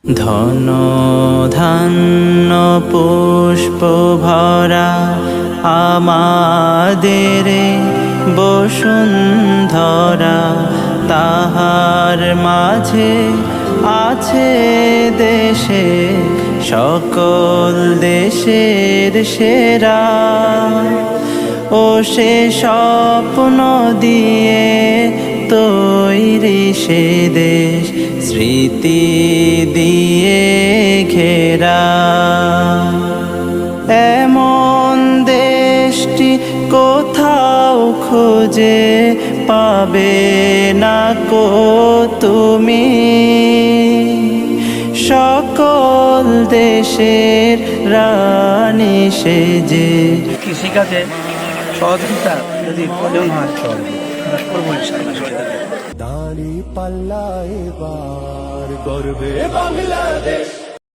ধন ধান্য পুষ্প ভরা আমাদের বসুন্ধরা, তাহার মাঝে আছে দেশে সকল দেশের সেরা। ও সে স্বপ্ন দিয়ে তৈরি সে দেশ, স্মৃতি দিয়ে ঘেরা। এমন দেশটি কোথাও খুঁজে পাবে না কো তুমি, সকল দেশের রানী সেজে। কৃষিকাজে সহযোগিতা যদি প্রয়োজন হয় করবো দাঁড়ি পাল্লা এবার করবে বাংলাদেশ।